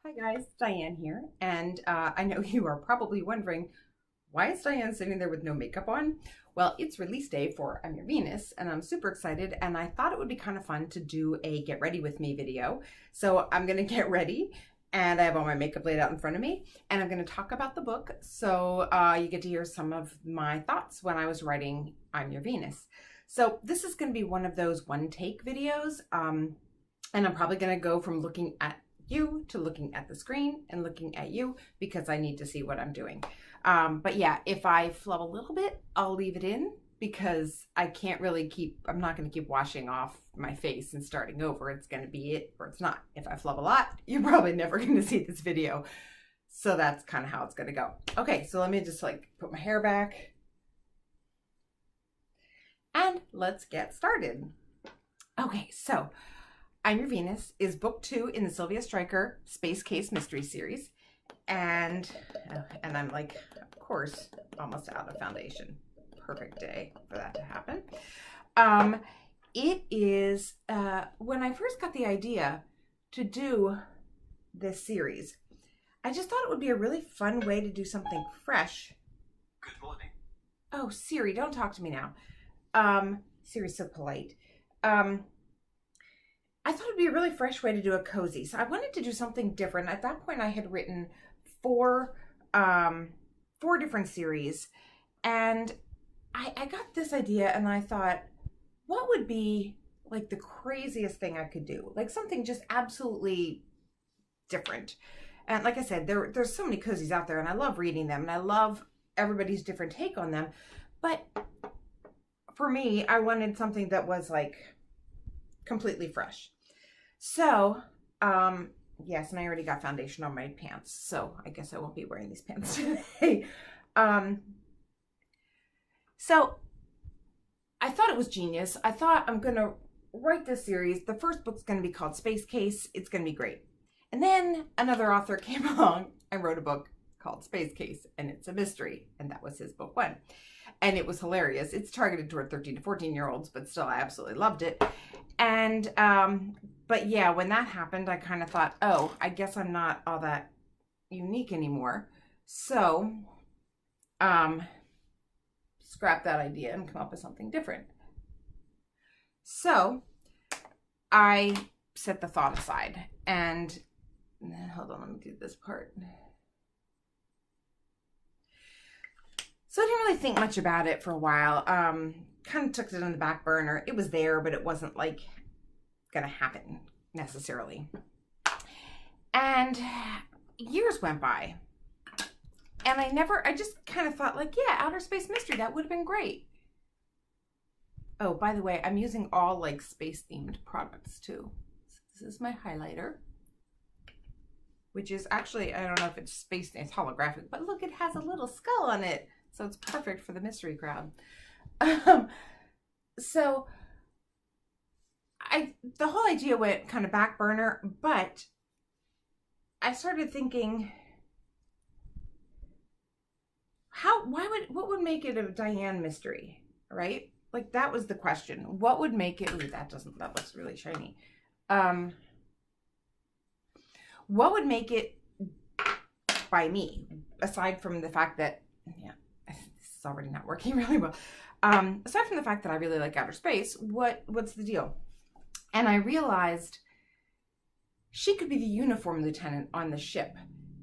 Hi guys, Diane here, and I know you are probably wondering, why is Diane sitting there with no makeup on? Well, it's release day for I'm Your Venus, and I'm super excited, and I thought it would be kind of fun to do a get ready with me video. So I'm gonna get ready, and I have all my makeup laid out in front of me, and I'm gonna talk about the book, so you get to hear some of my thoughts when I was writing I'm Your Venus. So this is gonna be one of those one take videos, and I'm probably gonna go from looking at you to looking at the screen and looking at you because I need to see what I'm doing. But yeah, if I flub a little bit, I'll leave it in because I can't really I'm not going to keep washing off my face and starting over. It's going to be it or it's not. If I flub a lot, you're probably never going to see this video. So that's kind of how it's going to go. Okay, so let me just put my hair back and let's get started. Okay, so I'm Your Venus is book 2 in the Sylvia Stryker Space Case Mystery Series. And I'm like, of course, almost out of foundation. Perfect day for that to happen. It is, when I first got the idea to do this series, I just thought it would be a really fun way to do something fresh. Good morning. Oh, Siri, don't talk to me now. Siri's so polite. I thought it'd be a really fresh way to do a cozy. So I wanted to do something different. At that point, I had written four different series. And I got this idea and I thought, what would be like the craziest thing I could do? Like something just absolutely different. And like I said, there's so many cozies out there and I love reading them and I love everybody's different take on them. But for me, I wanted something that was like completely fresh. So, yes, and I already got foundation on my pants, so I guess I won't be wearing these pants today. So I thought it was genius. I thought I'm going to write this series. The first book's going to be called Space Case. It's going to be great. And then another author came along and wrote a book called Space Case, and it's a mystery, and that was his book 1. And it was hilarious. It's targeted toward 13 to 14-year-olds, but still, I absolutely loved it. And, but yeah, when that happened, I kind of thought, oh, I guess I'm not all that unique anymore. So, scrap that idea and come up with something different. So, I set the thought aside and hold on, let me do this part. So I didn't really think much about it for a while. Kind of took it on the back burner. It was there, but it wasn't like gonna happen necessarily. And years went by. And I just kind of thought like, yeah, outer space mystery, that would have been great. Oh, by the way, I'm using all like space themed products too. So this is my highlighter, which is actually, I don't know if it's it's holographic, but look, it has a little skull on it. So it's perfect for the mystery crowd. So the whole idea went kind of back burner, but I started thinking, what would make it a Diane mystery, right? Like that was the question. What would make it, ooh, that looks really shiny. What would make it by me, aside from the fact that, yeah, it's already not working really well. Aside from the fact that I really like outer space, what's the deal? And I realized she could be the uniform lieutenant on the ship.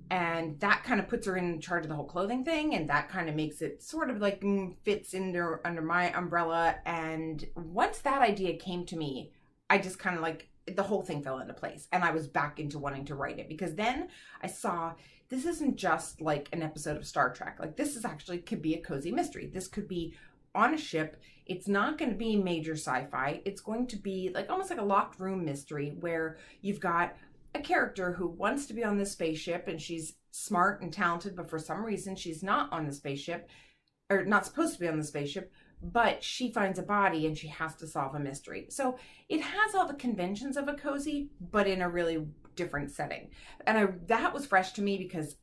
And that kind of puts her in charge of the whole clothing thing. And that kind of makes it sort of like fits under my umbrella. And once that idea came to me, I just kind of like, the whole thing fell into place. And I was back into wanting to write it. Because then I saw this isn't just like an episode of Star Trek. Like this is actually could be a cozy mystery. This could be on a ship. It's not going to be major sci-fi. It's going to be like almost like a locked room mystery where you've got a character who wants to be on this spaceship and she's smart and talented, but for some reason she's not on the spaceship or not supposed to be on the spaceship, but she finds a body and she has to solve a mystery. So it has all the conventions of a cozy, but in a really different setting. And that was fresh to me because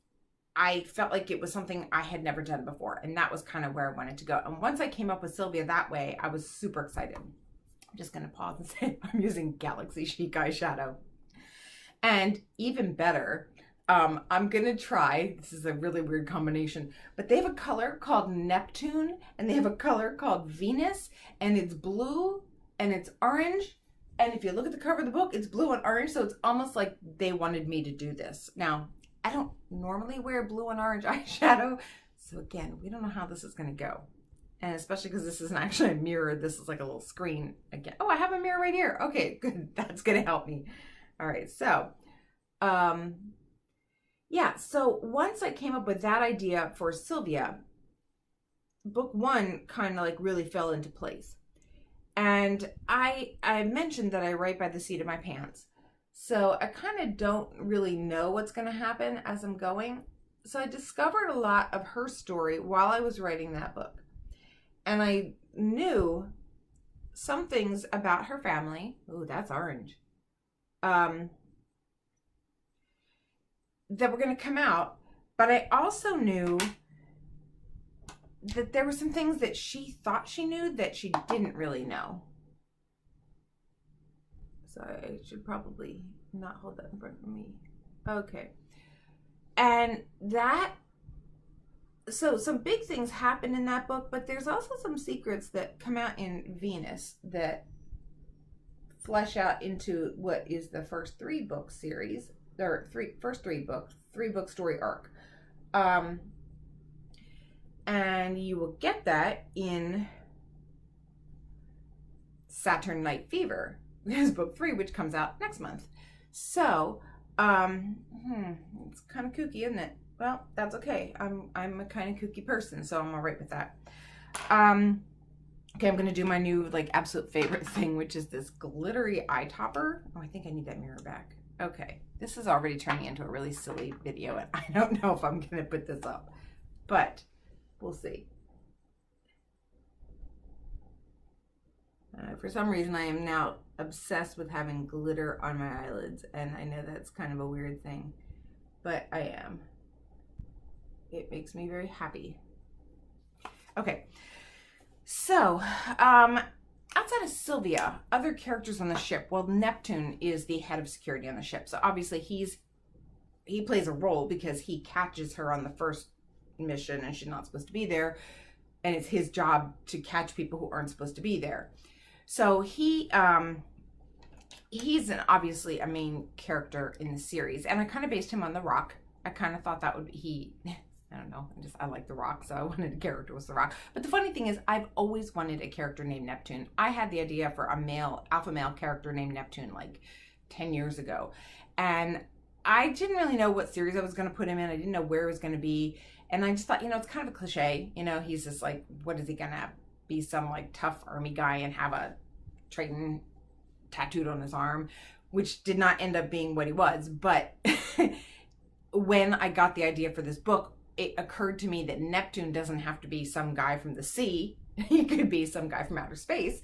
I felt like it was something I had never done before. And that was kind of where I wanted to go. And once I came up with Sylvia that way, I was super excited. I'm just going to pause and say I'm using Galaxy Chic eyeshadow. And even better, I'm gonna try. This is a really weird combination, but they have a color called Neptune, and they have a color called Venus, and it's blue and it's orange. And if you look at the cover of the book, it's blue and orange, so it's almost like they wanted me to do this. Now, I don't normally wear blue and orange eyeshadow, so again, we don't know how this is gonna go. And especially because this isn't actually a mirror, this is like a little screen again. Oh, I have a mirror right here. Okay, good. That's gonna help me. All right, so, yeah, so once I came up with that idea for Sylvia, book one kind of like really fell into place. And I mentioned that I write by the seat of my pants. So I kind of don't really know what's going to happen as I'm going. So I discovered a lot of her story while I was writing that book. And I knew some things about her family. Ooh, that's orange. That were going to come out, but I also knew that there were some things that she thought she knew that she didn't really know. So I should probably not hold that in front of me. Okay. And that, so some big things happen in that book, but there's also some secrets that come out in Venus that flesh out into what is the first 3-book series. First 3-book story arc. And you will get that in Saturn Night Fever. There's book 3, which comes out next month. So, it's kind of kooky, isn't it? Well, that's okay. I'm a kind of kooky person, so I'm all right with that. Okay, I'm gonna do my new, like, absolute favorite thing, which is this glittery eye topper. Oh, I think I need that mirror back. Okay, this is already turning into a really silly video, and I don't know if I'm gonna put this up, but we'll see. For some reason, I am now obsessed with having glitter on my eyelids, and I know that's kind of a weird thing, but I am. It makes me very happy. Okay, so, outside of Sylvia, other characters on the ship, well, Neptune is the head of security on the ship. So obviously he plays a role because he catches her on the first mission and she's not supposed to be there. And it's his job to catch people who aren't supposed to be there. So he's obviously a main character in the series. And I kind of based him on The Rock. I kind of thought that would be, I don't know, I like The Rock, so I wanted a character with The Rock. But the funny thing is, I've always wanted a character named Neptune. I had the idea for a alpha male character named Neptune like 10 years ago. And I didn't really know what series I was going to put him in. I didn't know where it was going to be. And I just thought, it's kind of a cliche. He's just like, what is he going to be, some like tough army guy and have a Triton tattooed on his arm, which did not end up being what he was. But when I got the idea for this book, it occurred to me that Neptune doesn't have to be some guy from the sea. He could be some guy from outer space.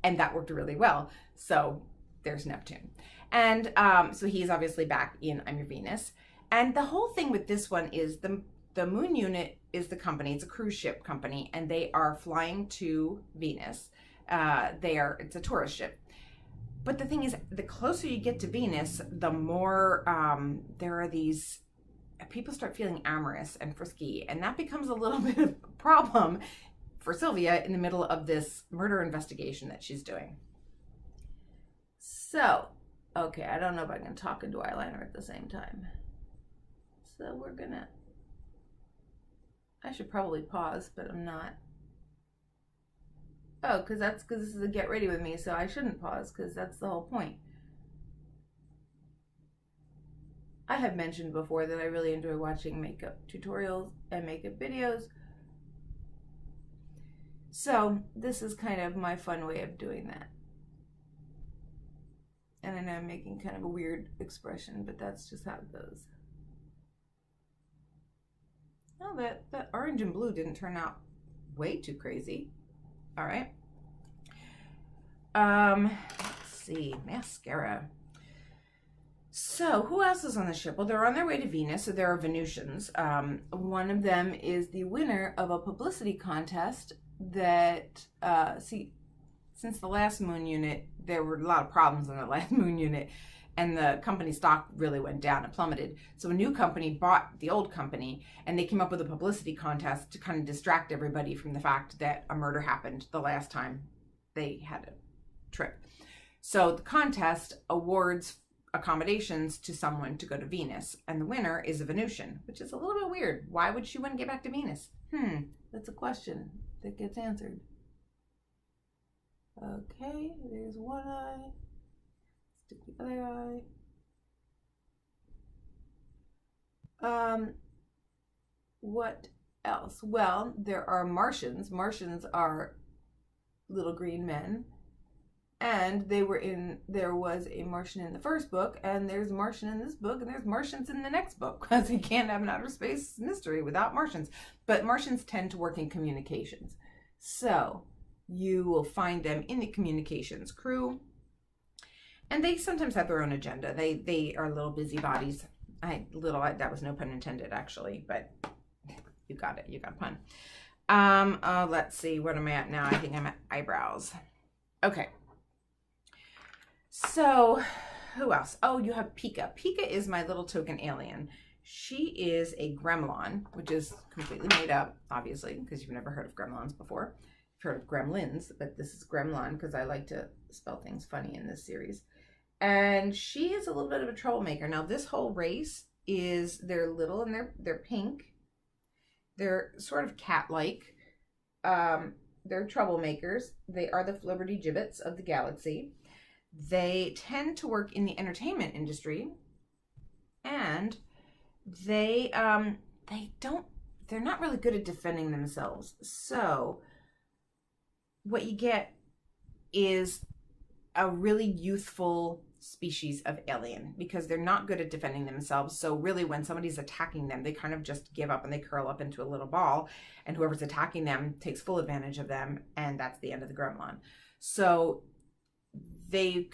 And that worked really well. So there's Neptune. And so he's obviously back in I'm Your Venus. And the whole thing with this one is the Moon Unit is the company. It's a cruise ship company. And they are flying to Venus. It's a tourist ship. But the thing is, the closer you get to Venus, the more there are these people start feeling amorous and frisky, and that becomes a little bit of a problem for Sylvia in the middle of this murder investigation that she's doing. So, okay, I don't know if I can talk and do eyeliner at the same time. So I should probably pause, but I'm not. Oh, because this is a get ready with me, so I shouldn't pause because that's the whole point. I have mentioned before that I really enjoy watching makeup tutorials and makeup videos. So this is kind of my fun way of doing that. And I know I'm making kind of a weird expression, but that's just how it goes. Oh, that orange and blue didn't turn out way too crazy. All right. Let's see, mascara. So who else is on the ship? Well, they're on their way to Venus, so there are Venusians. One of them is the winner of a publicity contest that, since the last Moon Unit, there were a lot of problems in the last Moon Unit. and the company stock really went down and plummeted. So a new company bought the old company, and they came up with a publicity contest to kind of distract everybody from the fact that a murder happened the last time they had a trip. So the contest awards accommodations to someone to go to Venus, and the winner is a Venusian, which is a little bit weird. Why would she want to get back to Venus? That's a question that gets answered. Okay, there's one eye. Stick the other eye. What else? Well, there are Martians. Martians are little green men. And there was a Martian in the first book, and there's a Martian in this book, and there's Martians in the next book, because you can't have an outer space mystery without Martians. But Martians tend to work in communications. So you will find them in the communications crew. And they sometimes have their own agenda. They are little busybodies. That was no pun intended, actually, but you got it. You got a pun. Let's see. What am I at now? I think I'm at eyebrows. Okay. So, who else? Oh, you have Pika. Pika is my little token alien. She is a gremlin, which is completely made up, obviously, because you've never heard of gremlins before. You've heard of gremlins, but this is gremlin because I like to spell things funny in this series. And she is a little bit of a troublemaker. Now, this whole race they're little and they're pink. They're sort of cat-like. They're troublemakers. They are the Liberty Gibbets of the galaxy. They tend to work in the entertainment industry, and they're not really good at defending themselves. So what you get is a really youthful species of alien, because they're not good at defending themselves. So really, when somebody's attacking them, they kind of just give up and they curl up into a little ball, and whoever's attacking them takes full advantage of them, and that's the end of the gremlin. So the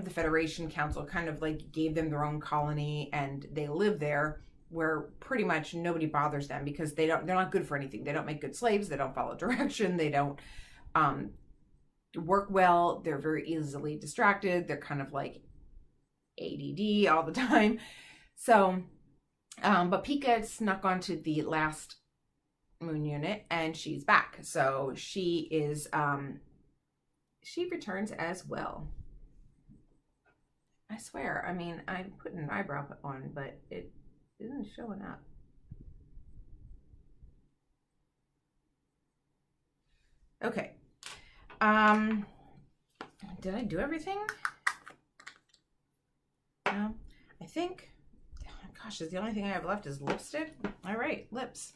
Federation Council kind of like gave them their own colony, and they live there where pretty much nobody bothers them, because they're not good for anything. They don't make good slaves. They don't follow direction. They don't work well. They're very easily distracted. They're kind of like ADD all the time. So, but Pika snuck onto the last moon unit, and she's back. So she is, she returns as well. I swear, I mean, I put an eyebrow on, but it isn't showing up. Okay. Did I do everything? No. I think, gosh, the only thing I have left is lipstick. All right, lips.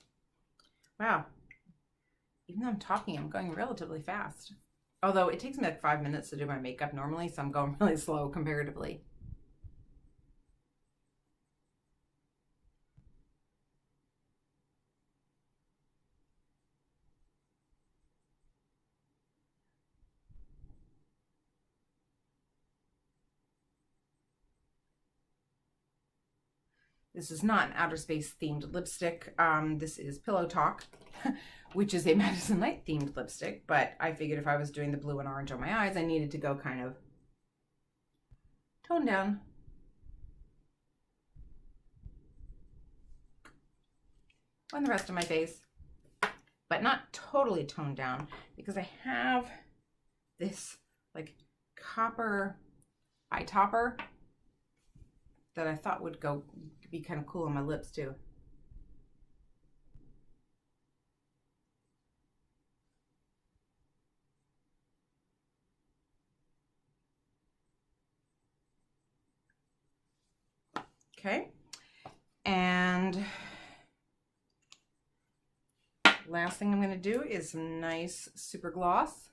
Wow. Even though I'm talking, I'm going relatively fast. Although it takes me like 5 minutes to do my makeup normally, so I'm going really slow comparatively. This is not an outer space themed lipstick. This is Pillow Talk, which is a Madison Light themed lipstick, but I figured if I was doing the blue and orange on my eyes, I needed to go kind of tone down. On the rest of my face, but not totally toned down, because I have this like copper eye topper that I thought would be kind of cool on my lips too. Okay, and last thing I'm going to do is some nice super gloss.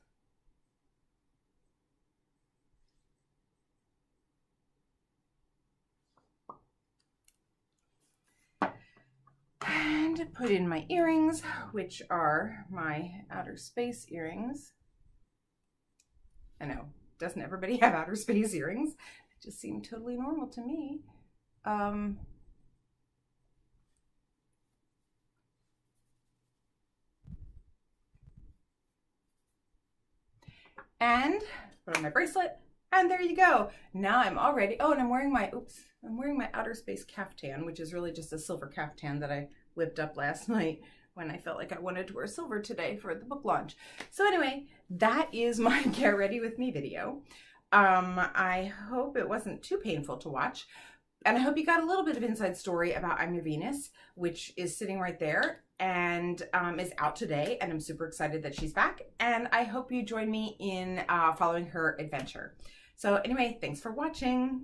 And put in my earrings, which are my outer space earrings. I know, doesn't everybody have outer space earrings? It just seemed totally normal to me. And put on my bracelet, And there you go. Now I'm all ready. Oh, and I'm wearing my outer space caftan, which is really just a silver caftan that I whipped up last night when I felt like I wanted to wear silver today for the book launch. So anyway, that is my Get Ready With Me video. I hope it wasn't too painful to watch. And I hope you got a little bit of inside story about I'm Your Venus, which is sitting right there and is out today. And I'm super excited that she's back. And I hope you join me in following her adventure. So anyway, thanks for watching.